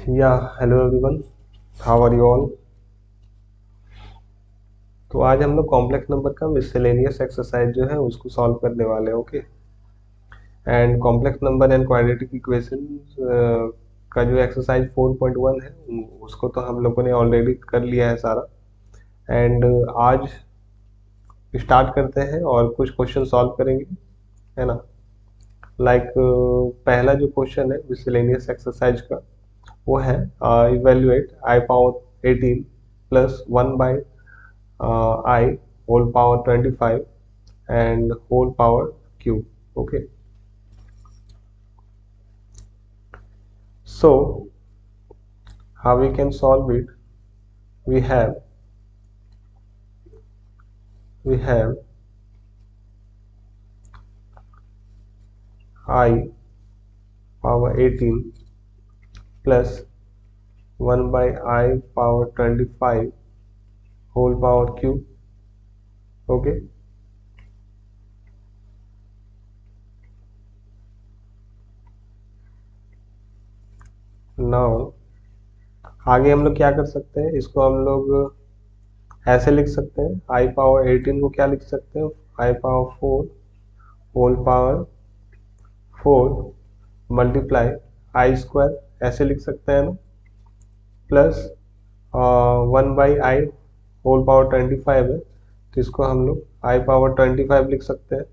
या hello everyone, how are you all. तो आज हम लोग कॉम्प्लेक्स नंबर का मिसलेनियस एक्सरसाइज जो है उसको सॉल्व करने वाले हैं। Okay, and complex number and quadratic equation का जो एक्सरसाइज 4.1 है उसको तो हम लोगों ने ऑलरेडी कर लिया है सारा। एंड आज स्टार्ट करते हैं और कुछ क्वेश्चन सॉल्व करेंगे, है ना। पहला जो क्वेश्चन है मिसलेनियस एक्सरसाइज का वो है evaluate I power 18 plus 1 by I whole power 25 and whole power cube. Okay, so how we can solve it? we have we have I power 18 plus 1 by I power 25 whole power cube. Okay, now आगे हम लोग क्या कर सकते हैं, इसको हम लोग ऐसे लिख सकते हैं। I पावर 18 को क्या लिख सकते हैं, I power 4 whole power 4 multiply i square ऐसे लिख सकते हैं ना, प्लस 1/i होल पावर 25 है तो इसको हम लोग i पावर 25 लिख सकते हैं।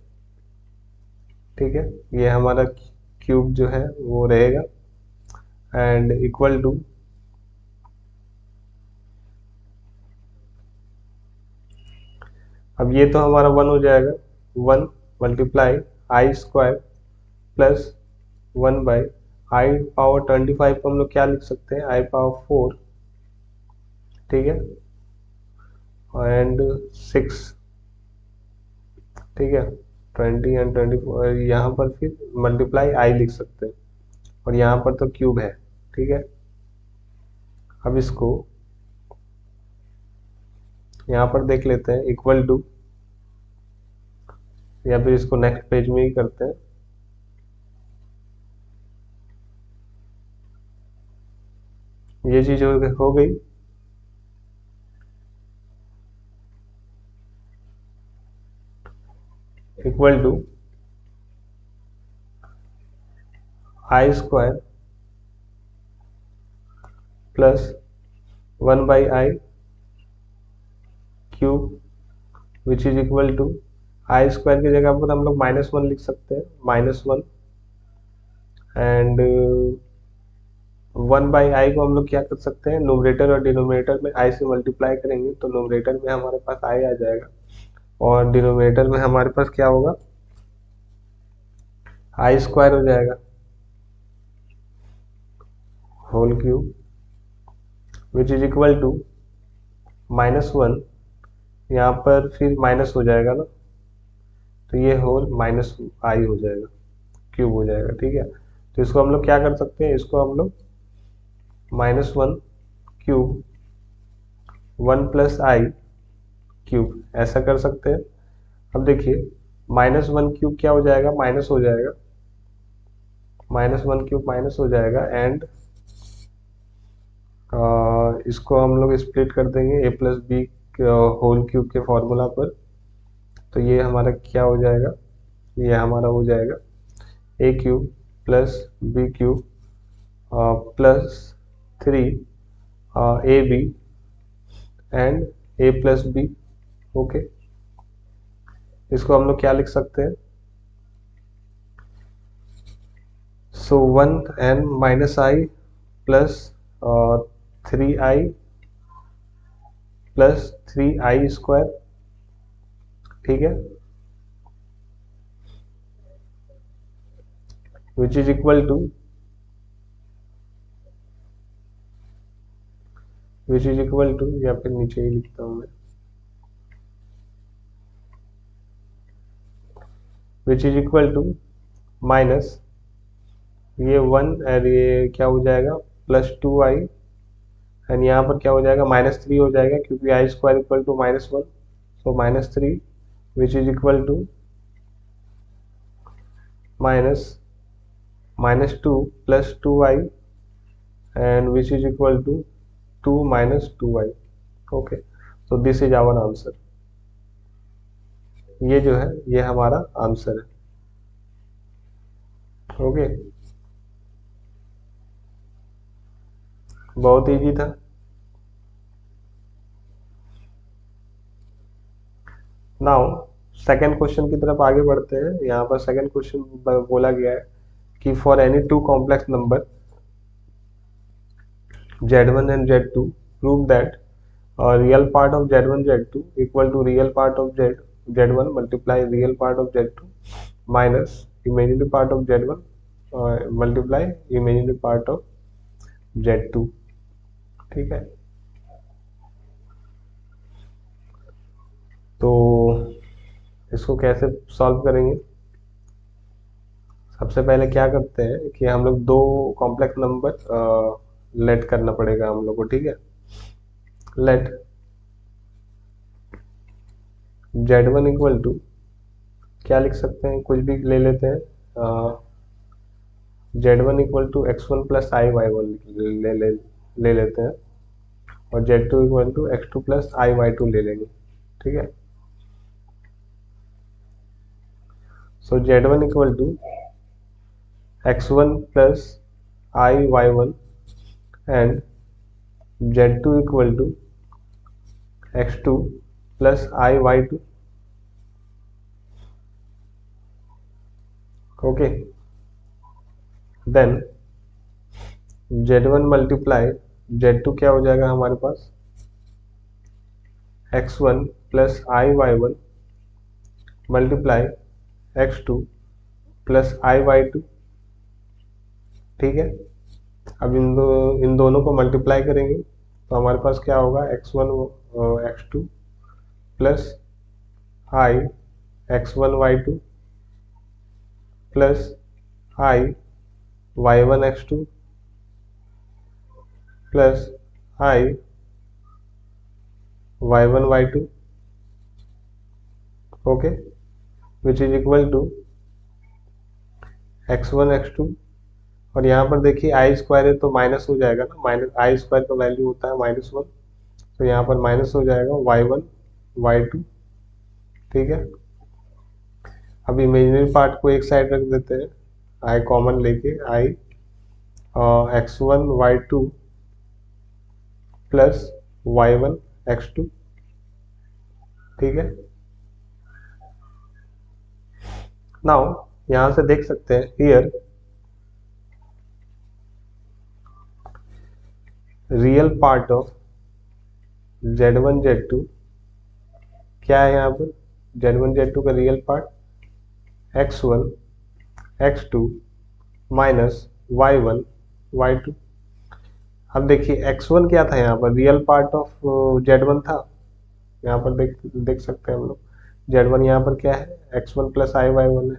ठीक है, ये हमारा क्यूब जो है वो रहेगा एंड इक्वल टू अब ये तो हमारा 1 हो जाएगा, 1 multiply i square plus 1/i power 25 को हम लोग क्या लिख सकते हैं, i पावर 4। ठीक है, एंड 6। ठीक है, 20 एंड 24 यहाँ पर फिर मल्टीप्लाई आई लिख सकते हैं और यहाँ पर तो क्यूब है। ठीक है, अब इसको यहाँ पर देख लेते हैं इक्वल टू, या फिर इसको नेक्स्ट पेज में ही करते हैं। ये चीज हो गई। Equal to i square plus 1/i cube which is equal to i square की जगह पर हम लोग -1 लिख सकते हैं, -1 एंड 1/i को हम लोग क्या कर सकते हैं, न्यूमरेटर और डिनोमिनेटर में i से मल्टीप्लाई करेंगे तो न्यूमरेटर में हमारे पास i आ जाएगा और डिनोमिनेटर में हमारे पास क्या होगा, आई स्क्वायर हो जाएगा whole cube which is equal to -1, यहाँ पर फिर माइनस हो जाएगा ना, तो ये होल -i हो जाएगा, क्यूब हो जाएगा। ठीक है, तो इसको हम लोग क्या कर सकते हैं, इसको हम लोग -1 क्यूब 1 प्लस आई क्यूब ऐसा कर सकते हैं। अब देखिए -1 क्यूब क्या हो जाएगा, माइनस हो जाएगा, -1 क्यूब माइनस हो जाएगा एंड इसको हम लोग स्प्लिट कर देंगे a plus B whole cube के फॉर्मूला पर, तो ये हमारा क्या हो जाएगा, ये हमारा हो जाएगा a cube plus b cube plus 3 a b and a plus b. Okay, इसको हम लोग क्या लिख सकते हैं, so 1 n minus i plus 3i plus 3i square. ठीक है, विच इज इक्वल टू या फिर नीचे ही लिखता हूं मैं, which is equal to minus ये 1 और ये क्या हो जाएगा +2i एंड यहाँ पर क्या हो जाएगा -3 हो जाएगा क्योंकि i square equal to -1, so -3 which is equal to -2 +2i and which is equal to 2 minus 2y. okay, so this is our answer. ये जो है ये हमारा आंसर है. ओके, बहुत इजी था. नाउ सेकंड क्वेश्चन की तरफ आगे बढ़ते हैं. यहाँ पर सेकंड क्वेश्चन बोला गया है कि for any two complex number z1 and z2 prove that real part of z1 z2 equal to real part of z1 multiply real part of z2 minus imaginary part of z1 multiply imaginary part of z2. ठीक है, तो इसको कैसे solve करेंगे. सबसे पहले क्या करते हैं कि हम लोग दो कॉम्प्लेक्स नंबर लेट करना पड़ेगा हम लोग को. ठीक है, लेट z1 इक्वल टू क्या लिख सकते हैं, कुछ भी ले लेते हैं. z1 equal to x1 plus i y one ले लेते हैं और z2 equal to x2 plus i y two ले लेंगे. ठीक है, so z1 equal to x1 plus i y one and z2 equal to x2 plus i y two. Okay, then z1 multiply z2 क्या हो जाएगा हमारे पास x1 plus i y one multiply x2 plus i y two. ठीक है, अब इन दोनों को मल्टीप्लाई करेंगे तो हमारे पास क्या होगा x1 x2 plus i x1 y2 plus i y1 x2 plus i y1 y2. Okay, which is equal to x1 x2 और यहाँ पर देखिए आई स्क्वायर है तो माइनस हो जाएगा ना, माइनस आई स्क्वायर का वैल्यू होता है -1, तो यहाँ पर माइनस हो जाएगा y1 y2. ठीक है, अब इमेजिनरी पार्ट को एक साइड रख देते हैं, आई कॉमन लेके आई x1 y2 plus y1 x2. ठीक है, नाउ यहाँ से देख सकते हैं here real part of z1 z2 क्या है. यहाँ पर z1 z2 का real part x1 x2 minus y1 y2. अब देखिए x1 क्या था, यहाँ पर रियल पार्ट ऑफ z1 था. यहाँ पर देख सकते हैं हम लोग z1 यहाँ पर क्या है x1 plus i y one है,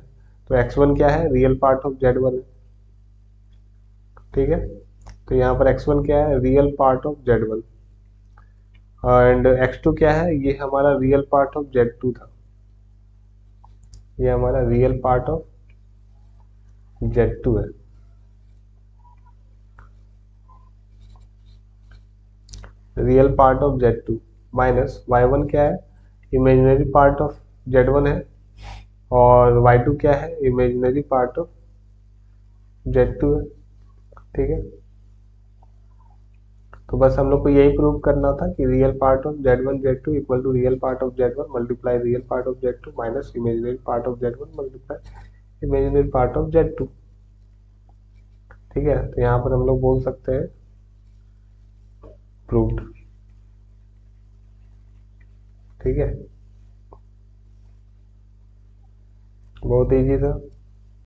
तो x1 क्या है रियल पार्ट ऑफ z1 है. ठीक है, तो यहाँ पर x1 क्या है real part of z1 and x2 क्या है, ये हमारा रियल पार्ट ऑफ z2 था. ये हमारा रियल पार्ट ऑफ z2 है. Real part of z2 minus y1 क्या है इमेजिनरी पार्ट ऑफ z1 है और y2 क्या है इमेजिनरी पार्ट ऑफ z2 है. ठीक है, तो बस हम लोग को यही प्रूव करना था कि real part of z1 z2 equal to real part of z1 multiply real part of z2 minus imaginary part of z1 multiply imaginary part of z2. ठीक है, तो यहाँ पर हम लोग बोल सकते हैं प्रूव्ड. ठीक है, बहुत इजी था.